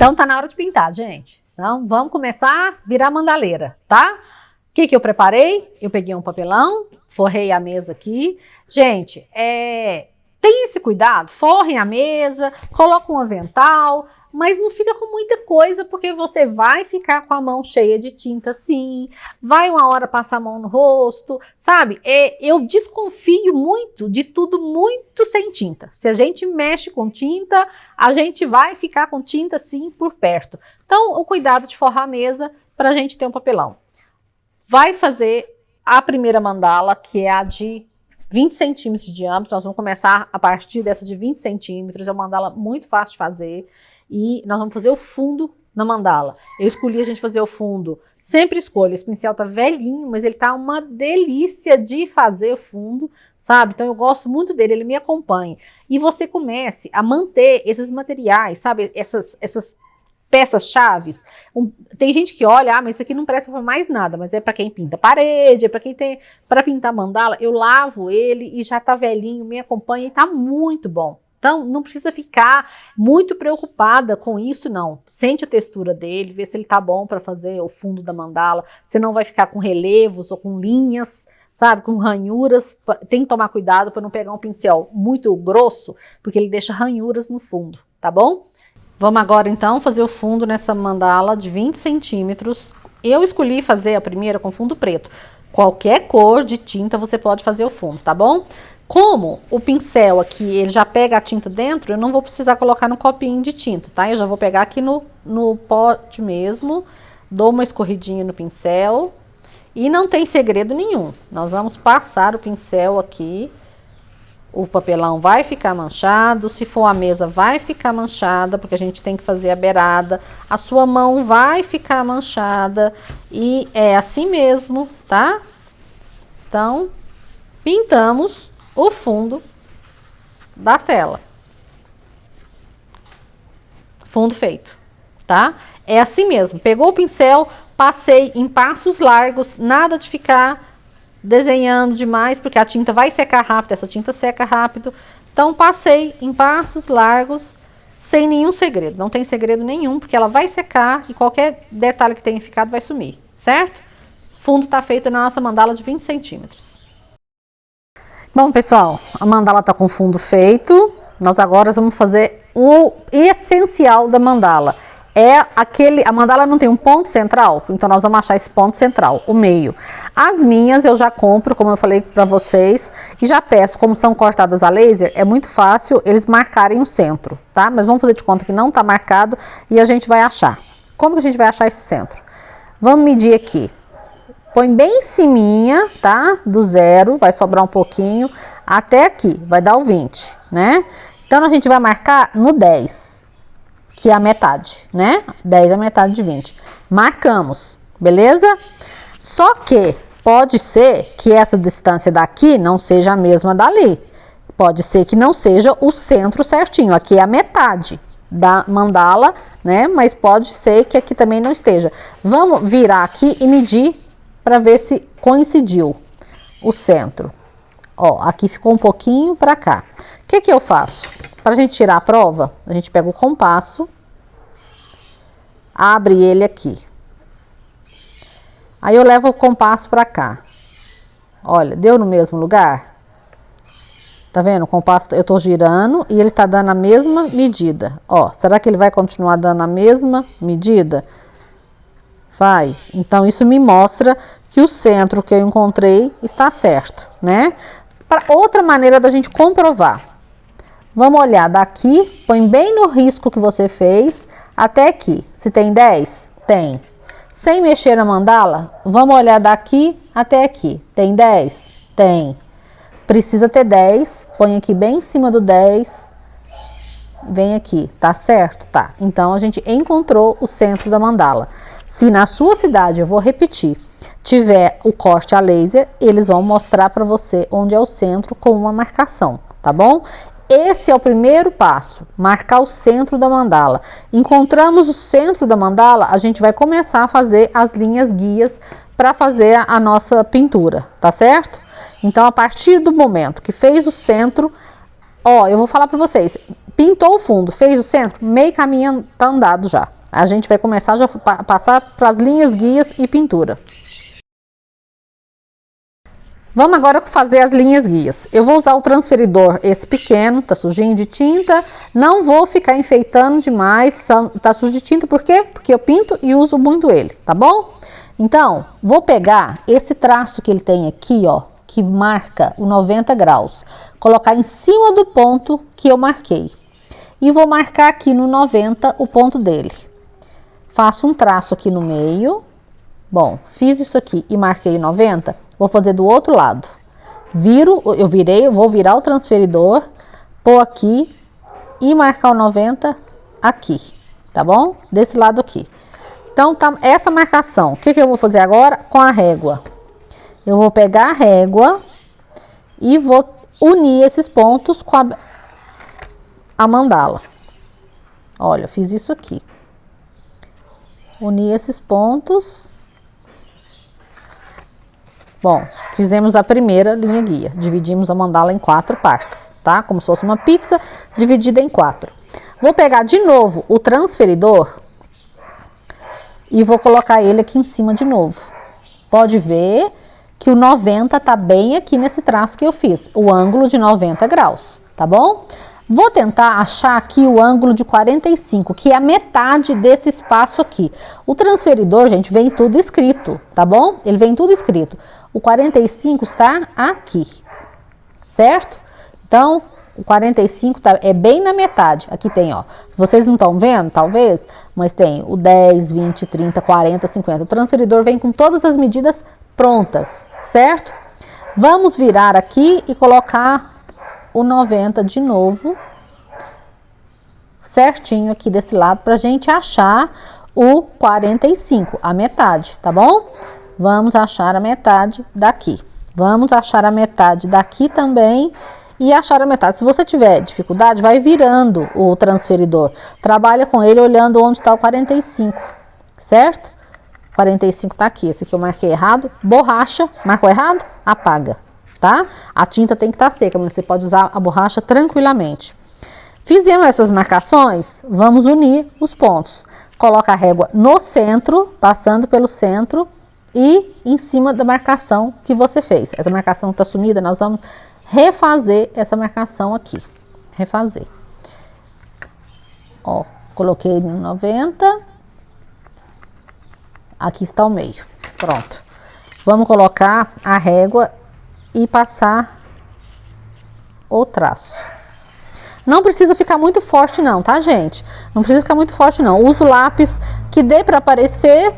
Então tá na hora de pintar, gente. Então vamos começar a virar mandaleira, tá? O que eu preparei? Eu peguei um papelão, forrei a mesa aqui. Gente, tem esse cuidado, forrem a mesa, coloca um avental, mas não fica com muita coisa, porque você vai ficar com a mão cheia de tinta sim, vai uma hora passar a mão no rosto, sabe? Eu desconfio muito de tudo muito sem tinta. Se a gente mexe com tinta, a gente vai ficar com tinta sim por perto. Então, o cuidado de forrar a mesa para a gente ter um papelão. Vai fazer a primeira mandala, que é a de 20 centímetros de diâmetro. Nós vamos começar a partir dessa de 20 centímetros. É uma mandala muito fácil de fazer. E nós vamos fazer o fundo na mandala. Eu escolhi a gente fazer o fundo. Sempre escolho. Esse pincel tá velhinho, mas ele tá uma delícia de fazer o fundo, sabe? Então eu gosto muito dele, ele me acompanha. E você comece a manter esses materiais, sabe? Essas peças chaves. Tem gente que olha, mas isso aqui não presta para mais nada, mas é para quem pinta parede, é para quem tem para pintar mandala. Eu lavo ele e já tá velhinho, me acompanha e tá muito bom. Então, não precisa ficar muito preocupada com isso, não. Sente a textura dele, vê se ele tá bom para fazer o fundo da mandala. Você não vai ficar com relevos ou com linhas, sabe, com ranhuras. Tem que tomar cuidado para não pegar um pincel muito grosso, porque ele deixa ranhuras no fundo, tá bom? Vamos agora, então, fazer o fundo nessa mandala de 20 centímetros. Eu escolhi fazer a primeira com fundo preto. Qualquer cor de tinta você pode fazer o fundo, tá bom? Como o pincel aqui, ele já pega a tinta dentro, eu não vou precisar colocar no copinho de tinta, tá? Eu já vou pegar aqui no pote mesmo, dou uma escorridinha no pincel e não tem segredo nenhum. Nós vamos passar o pincel aqui, o papelão vai ficar manchado, se for a mesa vai ficar manchada, porque a gente tem que fazer a beirada, a sua mão vai ficar manchada e é assim mesmo, tá? Então, pintamos o fundo da tela. Fundo feito, tá? É assim mesmo. Pegou o pincel, passei em passos largos, nada de ficar desenhando demais, porque a tinta vai secar rápido, essa tinta seca rápido. Então, passei em passos largos, sem nenhum segredo. Não tem segredo nenhum, porque ela vai secar e qualquer detalhe que tenha ficado vai sumir, certo? Fundo tá feito na nossa mandala de 20 centímetros. Bom, pessoal, a mandala tá com fundo feito. Nós agora vamos fazer o essencial da mandala. A mandala não tem um ponto central, então nós vamos achar esse ponto central, o meio. As minhas eu já compro, como eu falei para vocês, e já peço, como são cortadas a laser, é muito fácil eles marcarem o centro, tá? Mas vamos fazer de conta que não tá marcado e a gente vai achar. Como que a gente vai achar esse centro? Vamos medir aqui. Põe bem em ciminha, tá? Do zero, vai sobrar um pouquinho, até aqui, vai dar o 20, né? Então, a gente vai marcar no 10, que é a metade, né? 10 é a metade de 20. Marcamos, beleza? Só que pode ser que essa distância daqui não seja a mesma dali. Pode ser que não seja o centro certinho, aqui é a metade da mandala, né? Mas pode ser que aqui também não esteja. Vamos virar aqui e medir para ver se coincidiu o centro. Ó, aqui ficou um pouquinho para cá. O que eu faço? Para a gente tirar a prova, a gente pega o compasso, abre ele aqui. Aí eu levo o compasso para cá. Olha, deu no mesmo lugar? Tá vendo? O compasso, eu tô girando e ele tá dando a mesma medida. Ó, será que ele vai continuar dando a mesma medida? Vai. Então, isso me mostra que o centro que eu encontrei está certo, né? Outra maneira da gente comprovar. Vamos olhar daqui, põe bem no risco que você fez, até aqui. Se tem 10? Tem. Sem mexer na mandala, vamos olhar daqui até aqui. Tem 10? Tem. Precisa ter 10, põe aqui bem em cima do 10. Vem aqui, tá certo? Tá. Então, a gente encontrou o centro da mandala. Se na sua cidade, eu vou repetir, tiver o corte a laser, eles vão mostrar para você onde é o centro com uma marcação, tá bom? Esse é o primeiro passo, marcar o centro da mandala. Encontramos o centro da mandala, a gente vai começar a fazer as linhas guias para fazer a nossa pintura, tá certo? Então, a partir do momento que fez o centro, Ó, eu vou falar pra vocês. Pintou o fundo, fez o centro, meio caminho tá andado já. A gente vai começar já a passar pras linhas guias e pintura. Vamos agora fazer as linhas guias. Eu vou usar o transferidor, esse pequeno, tá sujinho de tinta. Não vou ficar enfeitando demais, tá sujo de tinta, por quê? Porque eu pinto e uso muito ele, tá bom? Então, vou pegar esse traço que ele tem aqui, ó, que marca o 90 graus. Colocar em cima do ponto que eu marquei. E vou marcar aqui no 90 o ponto dele. Faço um traço aqui no meio. Bom, fiz isso aqui e marquei 90. Vou fazer do outro lado. Eu vou virar o transferidor, pôr aqui e marcar o 90 aqui, tá bom? Desse lado aqui. Então, tá essa marcação. O que eu vou fazer agora? Com a régua. Eu vou pegar a régua e vou unir esses pontos com a mandala. Olha, fiz isso aqui. Uni esses pontos. Bom, fizemos a primeira linha guia. Dividimos a mandala em 4 partes, tá? Como se fosse uma pizza dividida em 4. Vou pegar de novo o transferidor e vou colocar ele aqui em cima de novo. Pode ver que o 90 tá bem aqui nesse traço que eu fiz, o ângulo de 90 graus, tá bom? Vou tentar achar aqui o ângulo de 45, que é a metade desse espaço aqui. O transferidor, gente, vem tudo escrito, tá bom? Ele vem tudo escrito. O 45 está aqui, certo? Então, o 45 é bem na metade. Aqui tem, ó, se vocês não estão vendo, talvez, mas tem o 10, 20, 30, 40, 50. O transferidor vem com todas as medidas prontas, certo? Vamos virar aqui e colocar o 90 de novo, certinho aqui desse lado, pra gente achar o 45, a metade, tá bom? Vamos achar a metade daqui. Vamos achar a metade daqui também e achar a metade. Se você tiver dificuldade, vai virando o transferidor. Trabalha com ele olhando onde está o 45, certo? 45 tá aqui, esse aqui eu marquei errado. Borracha, marcou errado? Apaga. Tá? A tinta tem que estar seca, mas você pode usar a borracha tranquilamente. Fizemos essas marcações, vamos unir os pontos. Coloca a régua no centro, passando pelo centro e em cima da marcação que você fez. Essa marcação está sumida, nós vamos refazer essa marcação aqui. Refazer. Ó, coloquei no 90. Aqui está o meio. Pronto. Vamos colocar a régua e passar o traço. Não precisa ficar muito forte não, tá, gente? Não precisa ficar muito forte não. Usa o lápis que dê para aparecer,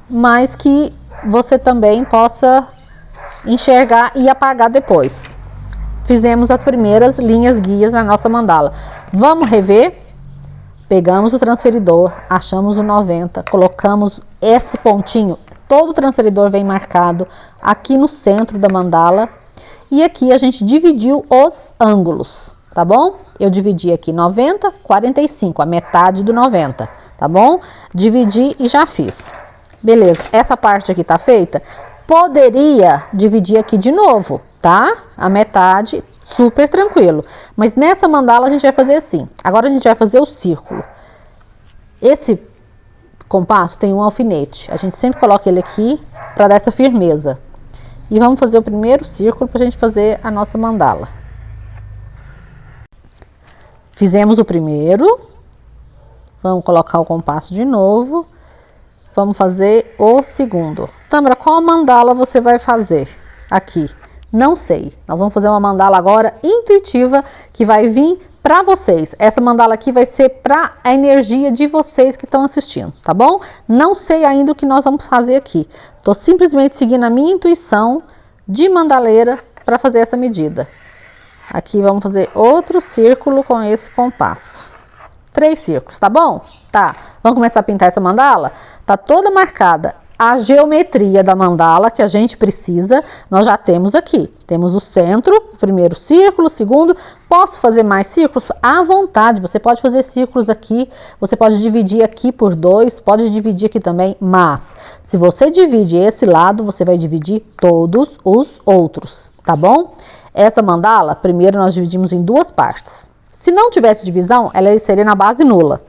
mas que você também possa enxergar e apagar depois. Fizemos as primeiras linhas guias na nossa mandala. Vamos rever? Pegamos o transferidor, achamos o 90, colocamos esse pontinho. Todo o transferidor vem marcado aqui no centro da mandala. E aqui a gente dividiu os ângulos, tá bom? Eu dividi aqui 90, 45, a metade do 90, tá bom? Dividi e já fiz. Beleza, essa parte aqui tá feita. Poderia dividir aqui de novo, tá? A metade, super tranquilo. Mas nessa mandala a gente vai fazer assim. Agora a gente vai fazer o círculo. Esse compasso tem um alfinete. A gente sempre coloca ele aqui para dar essa firmeza. E vamos fazer o primeiro círculo para a gente fazer a nossa mandala. Fizemos o primeiro. Vamos colocar o compasso de novo. Vamos fazer o segundo. Tâmara, qual mandala você vai fazer aqui? Não sei. Nós vamos fazer uma mandala agora intuitiva que vai vir para vocês. Essa mandala aqui vai ser para a energia de vocês que estão assistindo, tá bom? Não sei ainda o que nós vamos fazer aqui. Tô simplesmente seguindo a minha intuição de mandaleira para fazer essa medida. Aqui vamos fazer outro círculo com esse compasso. 3 círculos, tá bom? Tá. Vamos começar a pintar essa mandala? Tá toda marcada. A geometria da mandala que a gente precisa, nós já temos aqui. Temos o centro, o primeiro círculo, o segundo. Posso fazer mais círculos? À vontade, você pode fazer círculos aqui, você pode dividir aqui por 2, pode dividir aqui também, mas se você divide esse lado, você vai dividir todos os outros, tá bom? Essa mandala, primeiro nós dividimos em duas partes. Se não tivesse divisão, ela seria na base nula.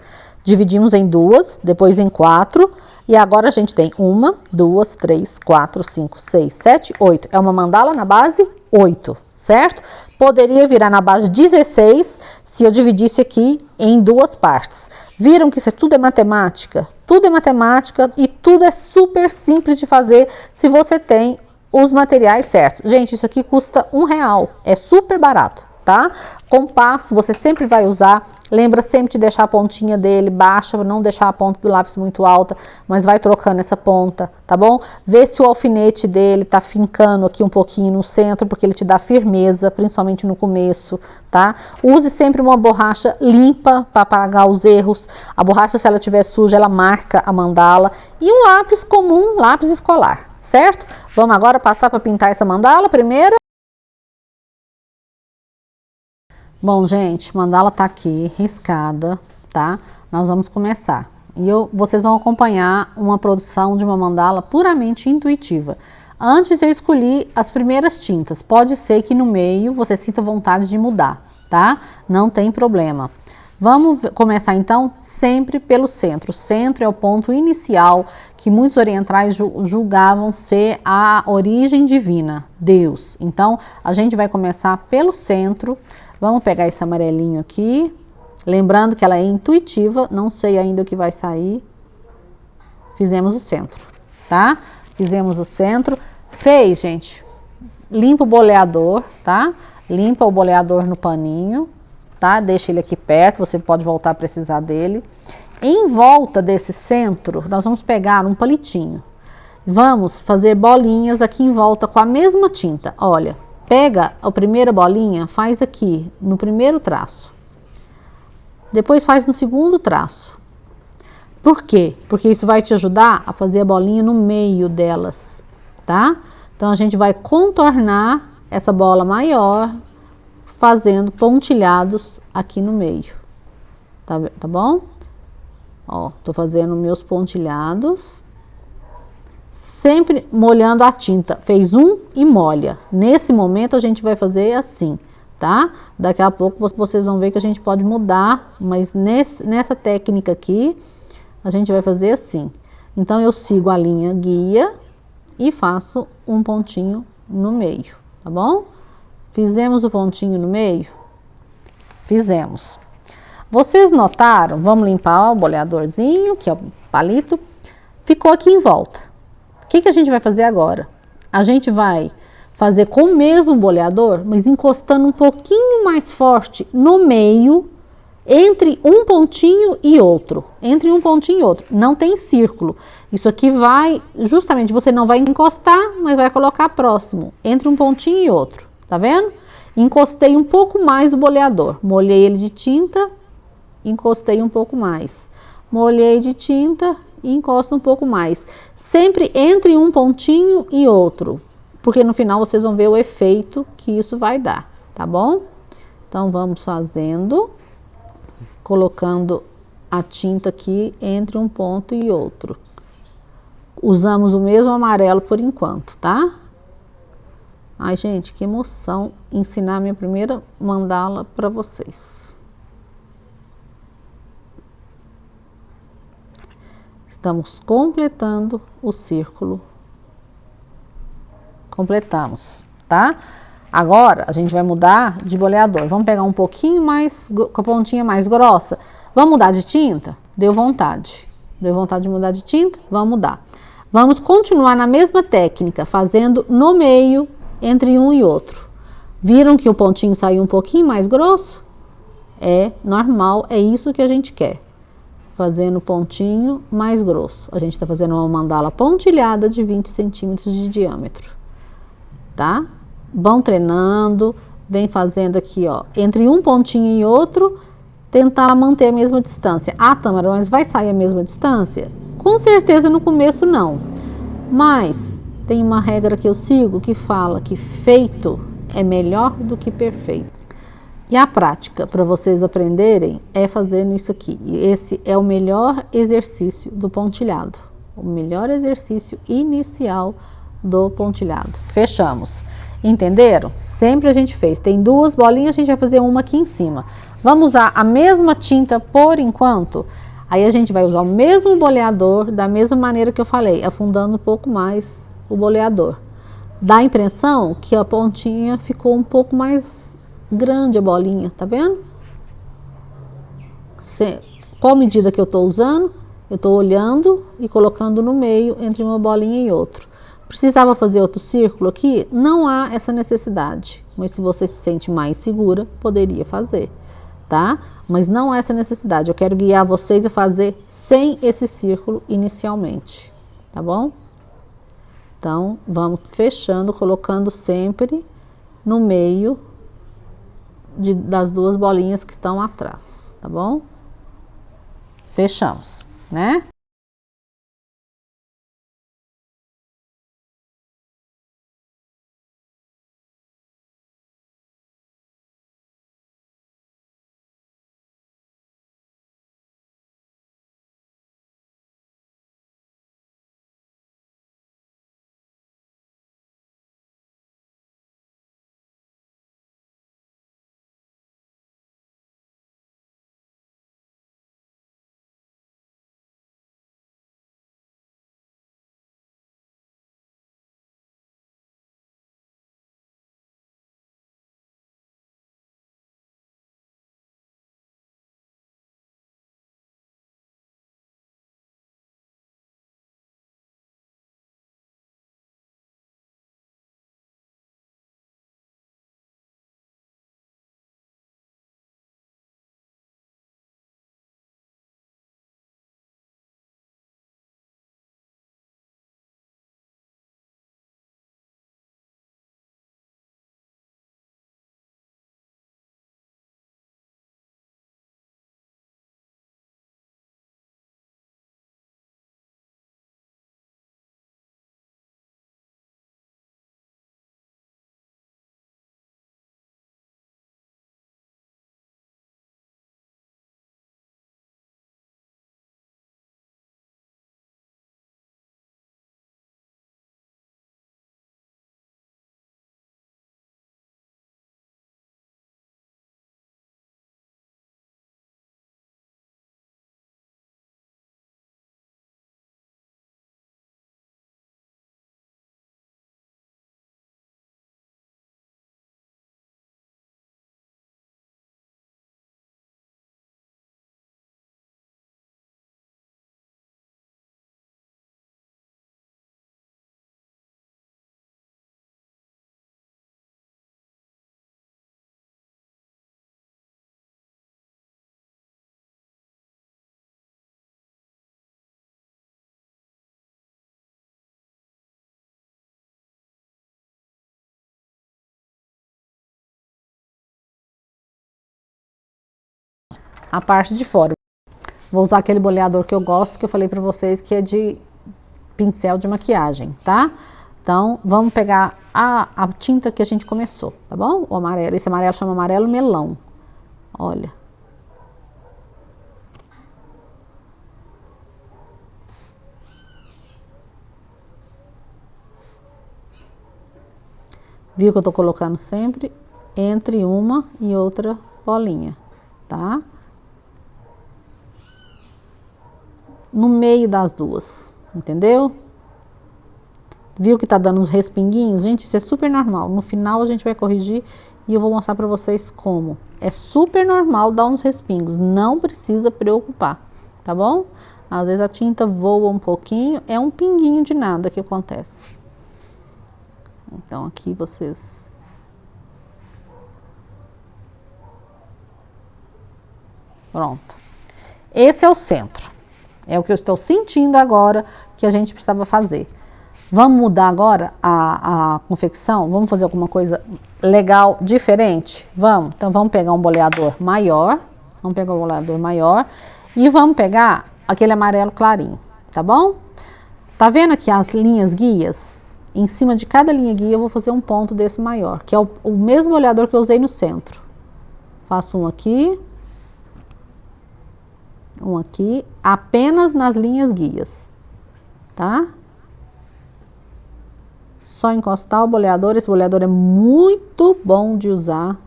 Dividimos em duas, depois em 4, e agora a gente tem 1, 2, 3, 4, 5, 6, 7, 8. É uma mandala na base 8, certo? Poderia virar na base 16 se eu dividisse aqui em duas partes. Viram que isso tudo é matemática? Tudo é matemática e tudo é super simples de fazer se você tem os materiais certos. Gente, isso aqui custa R$1, é super barato, tá? Compasso você sempre vai usar, lembra sempre de deixar a pontinha dele baixa, não deixar a ponta do lápis muito alta, mas vai trocando essa ponta, tá bom? Vê se o alfinete dele tá fincando aqui um pouquinho no centro, porque ele te dá firmeza, principalmente no começo, tá? Use sempre uma borracha limpa para apagar os erros. A borracha, se ela estiver suja, ela marca a mandala. E um lápis comum, lápis escolar, certo? Vamos agora passar para pintar essa mandala primeiro. Bom, gente, mandala tá aqui, riscada, tá? Nós vamos começar. E vocês vão acompanhar uma produção de uma mandala puramente intuitiva. Antes eu escolhi as primeiras tintas. Pode ser que no meio você sinta vontade de mudar, tá? Não tem problema. Vamos começar então sempre pelo centro. O centro é o ponto inicial que muitos orientais julgavam ser a origem divina, Deus. Então, a gente vai começar pelo centro. Vamos pegar esse amarelinho aqui, lembrando que ela é intuitiva, não sei ainda o que vai sair. Fizemos o centro, tá? Fizemos o centro. Fez, gente, limpa o boleador, tá? Limpa o boleador no paninho, tá? Deixa ele aqui perto, você pode voltar a precisar dele. Em volta desse centro, nós vamos pegar um palitinho. Vamos fazer bolinhas aqui em volta com a mesma tinta, olha. Pega a primeira bolinha, faz aqui no primeiro traço. Depois faz no segundo traço. Por quê? Porque isso vai te ajudar a fazer a bolinha no meio delas, tá? Então, a gente vai contornar essa bola maior, fazendo pontilhados aqui no meio. Tá bom? Ó, tô fazendo meus pontilhados. Sempre molhando a tinta. Fez um e molha. Nesse momento a gente vai fazer assim, tá? Daqui a pouco vocês vão ver que a gente pode mudar, mas nessa técnica aqui a gente vai fazer assim. Então eu sigo a linha guia e faço um pontinho no meio, tá bom? Fizemos o pontinho no meio? Fizemos. Vocês notaram? Vamos limpar o boleadorzinho, que é o palito. Ficou aqui em volta. O que a gente vai fazer agora? A gente vai fazer com o mesmo boleador, mas encostando um pouquinho mais forte no meio, entre um pontinho e outro. Entre um pontinho e outro. Não tem círculo. Isso aqui vai, justamente, você não vai encostar, mas vai colocar próximo. Entre um pontinho e outro. Tá vendo? Encostei um pouco mais o boleador. Molhei ele de tinta, encostei um pouco mais. Molhei de tinta e encosta um pouco mais. Sempre entre um pontinho e outro, porque no final vocês vão ver o efeito que isso vai dar, tá bom? Então, vamos fazendo, colocando a tinta aqui entre um ponto e outro. Usamos o mesmo amarelo por enquanto, tá? Ai, gente, que emoção ensinar minha primeira mandala para vocês. Estamos completando o círculo. Completamos, tá? Agora, a gente vai mudar de boleador. Vamos pegar um pouquinho mais, com a pontinha mais grossa. Vamos mudar de tinta? Deu vontade. Deu vontade de mudar de tinta? Vamos mudar. Vamos continuar na mesma técnica, fazendo no meio, entre um e outro. Viram que o pontinho saiu um pouquinho mais grosso? É normal, é isso que a gente quer. Fazendo pontinho mais grosso. A gente está fazendo uma mandala pontilhada de 20 centímetros de diâmetro, tá? Vão treinando, vem fazendo aqui, ó, entre um pontinho e outro, tentar manter a mesma distância. Ah, Tamara, mas vai sair a mesma distância? Com certeza no começo não, mas tem uma regra que eu sigo que fala que feito é melhor do que perfeito. E a prática, para vocês aprenderem, é fazendo isso aqui. E esse é o melhor exercício do pontilhado. O melhor exercício inicial do pontilhado. Fechamos. Entenderam? Sempre a gente fez. Tem duas bolinhas, a gente vai fazer uma aqui em cima. Vamos usar a mesma tinta por enquanto. Aí a gente vai usar o mesmo boleador, da mesma maneira que eu falei, afundando um pouco mais o boleador. Dá a impressão que a pontinha ficou um pouco mais grande, a bolinha, tá vendo? Qual medida que eu tô usando? Eu tô olhando e colocando no meio entre uma bolinha e outra. Precisava fazer outro círculo aqui? Não há essa necessidade. Mas se você se sente mais segura, poderia fazer, tá? Mas não há essa necessidade. Eu quero guiar vocês a fazer sem esse círculo inicialmente, tá bom? Então, vamos fechando, colocando sempre no meio das duas bolinhas que estão atrás, tá bom? Fechamos, né? A parte de fora. Vou usar aquele boleador que eu gosto, que eu falei pra vocês, que é de pincel de maquiagem, tá? Então, vamos pegar a tinta que a gente começou, tá bom? O amarelo, esse amarelo chama amarelo melão. Olha. Viu que eu tô colocando sempre entre uma e outra bolinha, tá? No meio das duas, entendeu? Viu que tá dando uns respinguinhos? Gente, isso é super normal. No final a gente vai corrigir e eu vou mostrar pra vocês como. É super normal dar uns respingos, não precisa preocupar, tá bom? Às vezes a tinta voa um pouquinho, é um pinguinho de nada que acontece. Então aqui vocês... Pronto. Esse é o centro. É o que eu estou sentindo agora que a gente precisava fazer. Vamos mudar agora a confecção? Vamos fazer alguma coisa legal, diferente? Vamos? Então vamos pegar um boleador maior. Vamos pegar um boleador maior. E vamos pegar aquele amarelo clarinho, tá bom? Tá vendo aqui as linhas guias? Em cima de cada linha guia eu vou fazer um ponto desse maior, que é o mesmo boleador que eu usei no centro. Faço um aqui, apenas nas linhas guias, tá? Só encostar o boleador. Esse boleador é muito bom de usar.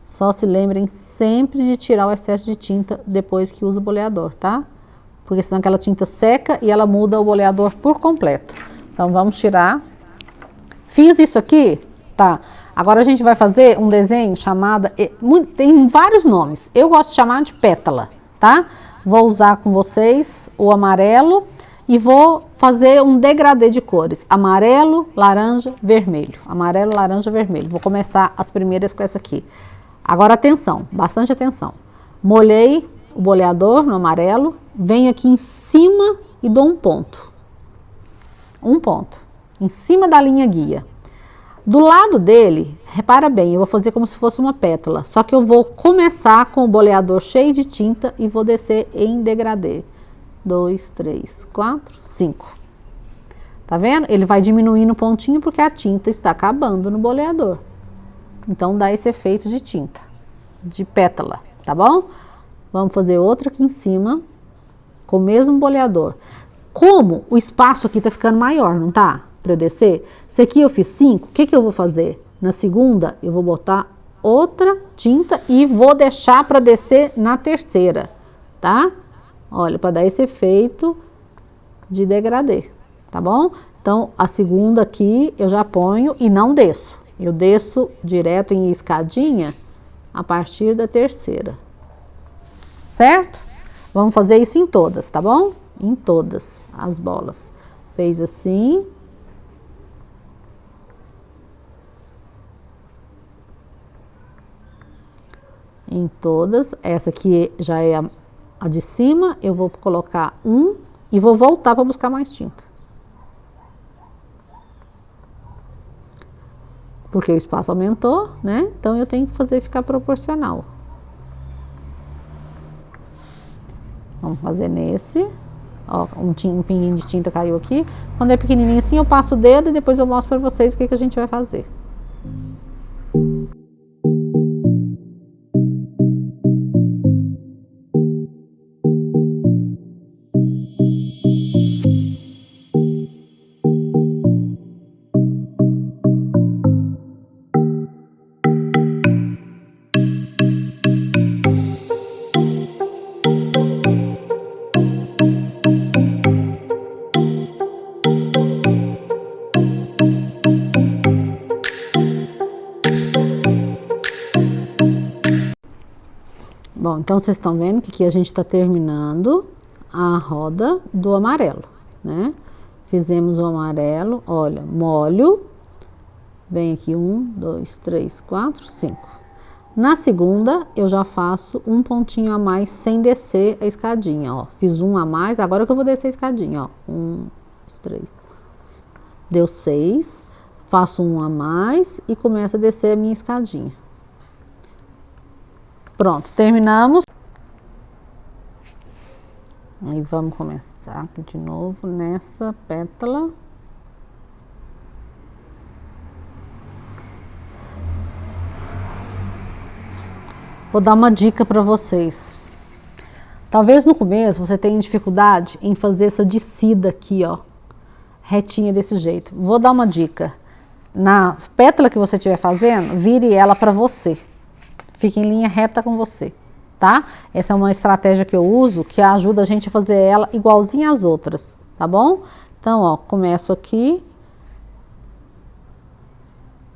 Só se lembrem sempre de tirar o excesso de tinta depois que usa o boleador, tá? Porque senão aquela tinta seca e ela muda o boleador por completo. Então vamos tirar. Fiz isso aqui, tá? Agora a gente vai fazer um desenho chamado, tem vários nomes. Eu gosto de chamar de pétala, tá? Vou usar com vocês o amarelo e vou fazer um degradê de cores. Amarelo, laranja, vermelho. Amarelo, laranja, vermelho. Vou começar as primeiras com essa aqui. Agora atenção, bastante atenção. Molhei o boleador no amarelo, venho aqui em cima e dou um ponto. Um ponto. Em cima da linha guia. Do lado dele, repara bem, eu vou fazer como se fosse uma pétala. Só que eu vou começar com o boleador cheio de tinta e vou descer em degradê. 2, 3, 4, 5. Tá vendo? Ele vai diminuindo o pontinho porque a tinta está acabando no boleador. Então dá esse efeito de tinta, de pétala, tá bom? Vamos fazer outro aqui em cima, com o mesmo boleador. Como o espaço aqui tá ficando maior, não tá? Para eu descer. Se aqui eu fiz 5, o que que eu vou fazer? Na segunda, eu vou botar outra tinta e vou deixar para descer na terceira, tá? Olha, para dar esse efeito de degradê, tá bom? Então, a segunda aqui eu já ponho e não desço. Eu desço direto em escadinha a partir da terceira. Certo? Vamos fazer isso em todas, tá bom? Em todas as bolas. Fez assim. Em todas. Essa aqui já é a de cima. Eu vou colocar um e vou voltar para buscar mais tinta. Porque o espaço aumentou, né? Então eu tenho que fazer ficar proporcional. Vamos fazer nesse. Ó, um pinguinho de tinta caiu aqui. Quando é pequenininho assim, eu passo o dedo e depois eu mostro para vocês o que a gente vai fazer. Bom, então vocês estão vendo que aqui a gente está terminando a roda do amarelo, né? Fizemos o amarelo, olha, molho, vem aqui 1, 2, 3, 4, 5. Na segunda, eu já faço um pontinho a mais sem descer a escadinha, ó. Fiz um a mais, agora que eu vou descer a escadinha, ó. 1, 2, 3. Deu 6, faço um a mais e começo a descer a minha escadinha. Pronto, terminamos. Aí vamos começar aqui de novo nessa pétala. Vou dar uma dica para vocês. Talvez no começo você tenha dificuldade em fazer essa descida aqui, ó, retinha desse jeito. Vou dar uma dica. Na pétala que você estiver fazendo, vire ela para você. Fique em linha reta com você, tá? Essa é uma estratégia que eu uso que ajuda a gente a fazer ela igualzinha às outras, tá bom? Então, ó, começo aqui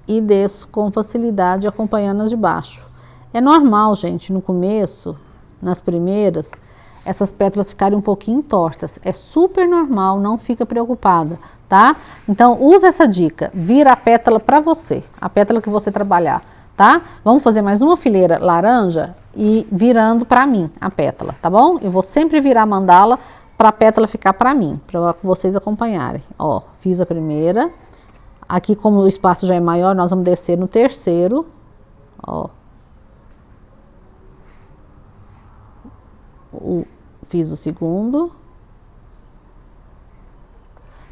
e desço com facilidade acompanhando as de baixo. É normal, gente, no começo, nas primeiras, essas pétalas ficarem um pouquinho tortas. É super normal, não fica preocupada, tá? Então, usa essa dica, vira a pétala para você, a pétala que você trabalhar. Tá? Vamos fazer mais uma fileira laranja e virando para mim a pétala, tá bom? Eu vou sempre virar a mandala para a pétala ficar para mim, para vocês acompanharem. Ó, fiz a primeira. Aqui, como o espaço já é maior, nós vamos descer no terceiro. Ó. Fiz o segundo.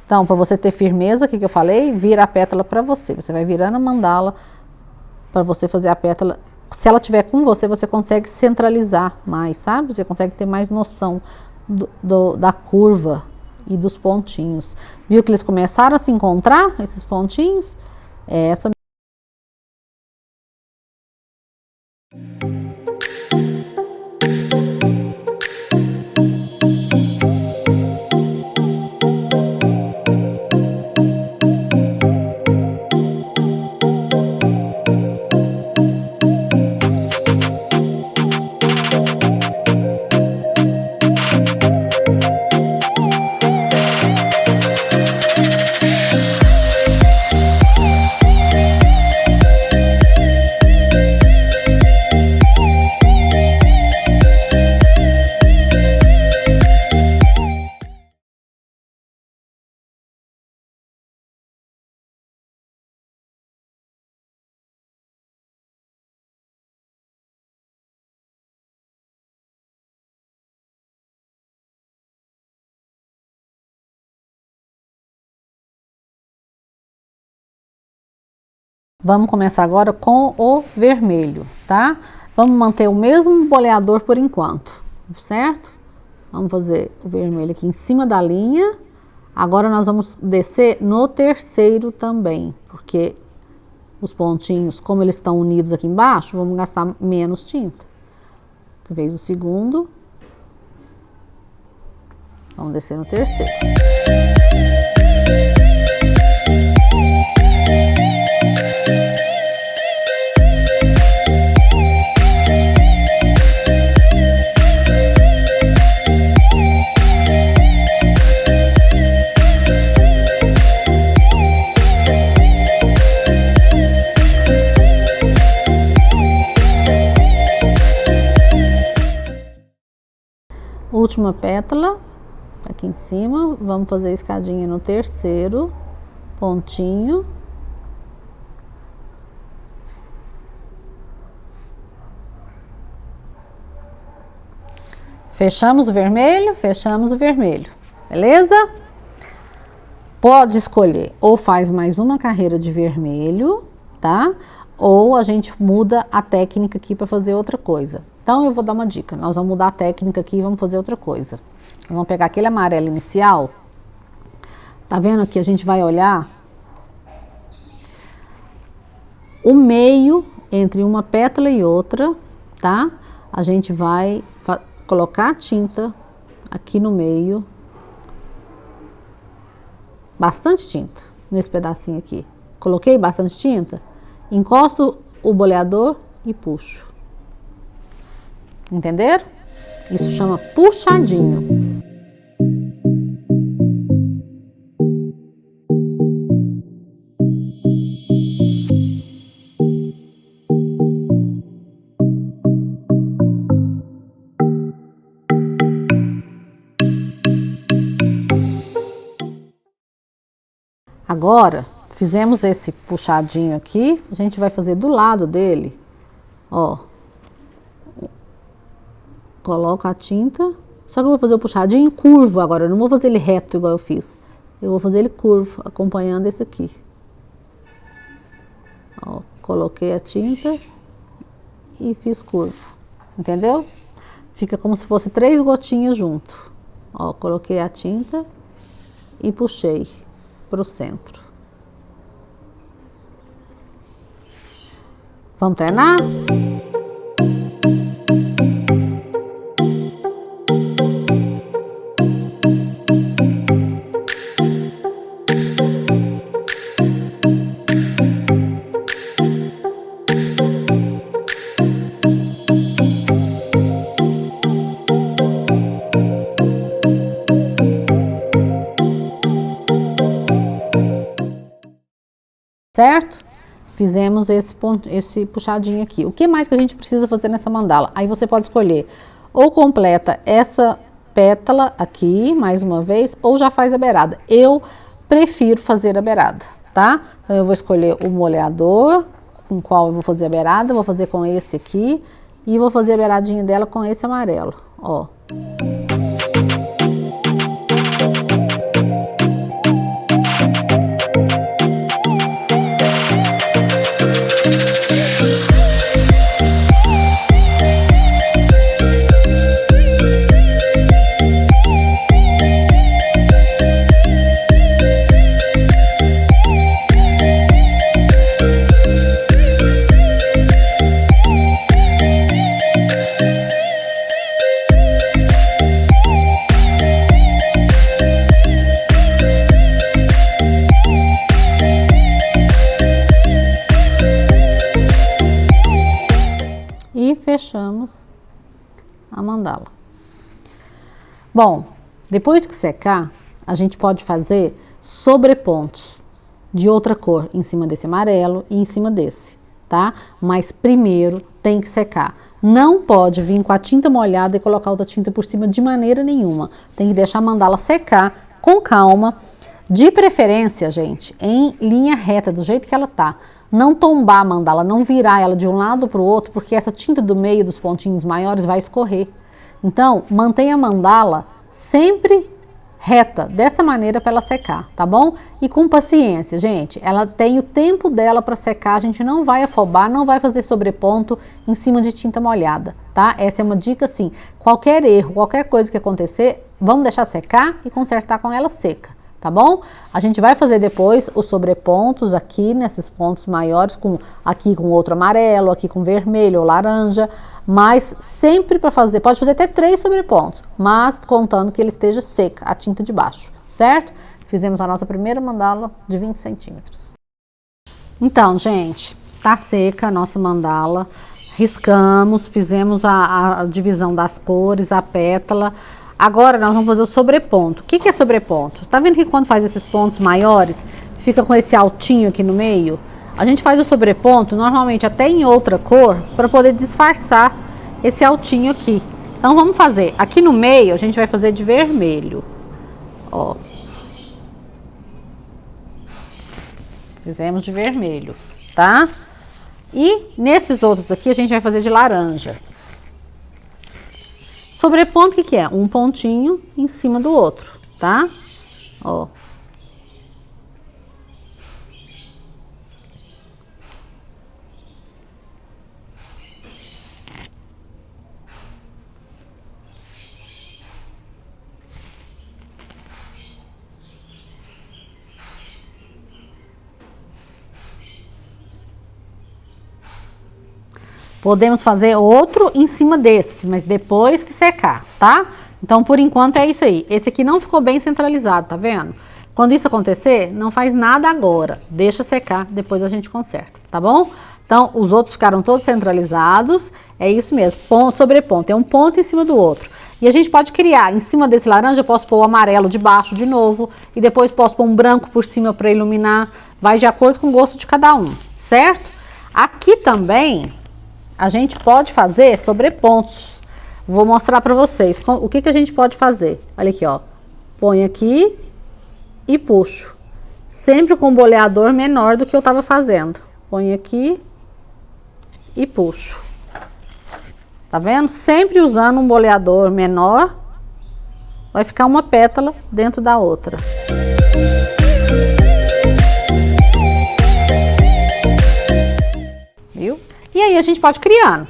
Então, para você ter firmeza, o que eu falei? Vira a pétala para você. Você vai virando a mandala para você fazer a pétala. Se ela tiver com você, você consegue centralizar mais, sabe? Você consegue ter mais noção da curva e dos pontinhos. Viu que eles começaram a se encontrar, esses pontinhos? É essa. Vamos começar agora com o vermelho, tá? Vamos manter o mesmo boleador por enquanto, certo? Vamos fazer o vermelho aqui em cima da linha. Agora nós vamos descer no terceiro também, porque os pontinhos, como eles estão unidos aqui embaixo, vamos gastar menos tinta. Você fez o segundo. Vamos descer no terceiro. Última pétala, aqui em cima, vamos fazer a escadinha no terceiro pontinho. Fechamos o vermelho, beleza? Pode escolher, ou faz mais uma carreira de vermelho, tá? Ou a gente muda a técnica aqui para fazer outra coisa. Então, eu vou dar uma dica. Nós vamos mudar a técnica aqui e vamos fazer outra coisa. Nós vamos pegar aquele amarelo inicial. Tá vendo aqui? A gente vai olhar o meio entre uma pétala e outra, tá? A gente vai colocar a tinta aqui no meio. Bastante tinta nesse pedacinho aqui. Coloquei bastante tinta. Encosto o boleador e puxo. Entenderam? Isso chama puxadinho. Agora, fizemos esse puxadinho aqui, a gente vai fazer do lado dele, ó. Coloco a tinta, só que eu vou fazer o puxadinho curvo agora, eu não vou fazer ele reto igual eu fiz. Eu vou fazer ele curvo, acompanhando esse aqui. Ó, coloquei a tinta e fiz curvo, entendeu? Fica como se fosse 3 gotinhas junto. Ó, coloquei a tinta e puxei pro centro. Vamos treinar? Certo? Fizemos esse puxadinho aqui. O que mais que a gente precisa fazer nessa mandala? Aí você pode escolher ou completa essa pétala aqui, mais uma vez, ou já faz a beirada. Eu prefiro fazer a beirada, tá? Então eu vou escolher o molhador, com o qual eu vou fazer a beirada, vou fazer com esse aqui, e vou fazer a beiradinha dela com esse amarelo, ó. fechamos a mandala. Bom, depois que secar, a gente pode fazer sobrepontos de outra cor em cima desse amarelo e em cima desse, tá? Mas primeiro tem que secar. Não pode vir com a tinta molhada e colocar outra tinta por cima de maneira nenhuma. Tem que deixar a mandala secar com calma, de preferência, gente, em linha reta, do jeito que ela tá. Não tombar a mandala, não virar ela de um lado para o outro, porque essa tinta do meio dos pontinhos maiores vai escorrer. Então, mantenha a mandala sempre reta, dessa maneira para ela secar, tá bom? E com paciência, gente, ela tem o tempo dela para secar, a gente não vai afobar, não vai fazer sobreponto em cima de tinta molhada, tá? Essa é uma dica assim, qualquer erro, qualquer coisa que acontecer, vamos deixar secar e consertar com ela seca, tá bom? A gente vai fazer depois os sobrepontos aqui, nesses pontos maiores, aqui com outro amarelo, aqui com vermelho ou laranja, mas sempre para fazer, pode fazer até 3 sobrepontos, mas contando que ele esteja seca, a tinta de baixo, certo? Fizemos a nossa primeira mandala de 20 centímetros. Então, gente, tá seca a nossa mandala, riscamos, fizemos a divisão das cores, a pétala. Agora nós vamos fazer o sobreponto. O que é sobreponto? Tá vendo que quando faz esses pontos maiores, fica com esse altinho aqui no meio? A gente faz o sobreponto, normalmente até em outra cor, para poder disfarçar esse altinho aqui. Então vamos fazer, aqui no meio a gente vai fazer de vermelho. Ó. Fizemos de vermelho, tá? E nesses outros aqui a gente vai fazer de laranja. Sobreponto, o que é? Um pontinho em cima do outro, tá? Ó. Podemos fazer outro em cima desse, mas depois que secar, tá? Então, por enquanto é isso aí. Esse aqui não ficou bem centralizado, tá vendo? Quando isso acontecer, não faz nada agora. Deixa secar, depois a gente conserta, tá bom? Então, os outros ficaram todos centralizados. É isso mesmo, ponto sobre ponto. É um ponto em cima do outro. E a gente pode criar, em cima desse laranja, eu posso pôr o amarelo de baixo de novo. E depois posso pôr um branco por cima para iluminar. Vai de acordo com o gosto de cada um, certo? Aqui também a gente pode fazer sobrepontos. Vou mostrar para vocês o que a gente pode fazer. Olha aqui, ó. Põe aqui e puxo. Sempre com um boleador menor do que eu tava fazendo. Põe aqui e puxo. Tá vendo? Sempre usando um boleador menor. Vai ficar uma pétala dentro da outra. Viu? E aí a gente pode criar,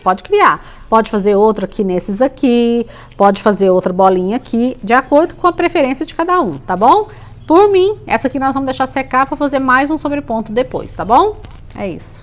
pode fazer outro aqui nesses aqui, pode fazer outra bolinha aqui, de acordo com a preferência de cada um, tá bom? Por mim, essa aqui nós vamos deixar secar para fazer mais um sobreponto depois, tá bom? É isso.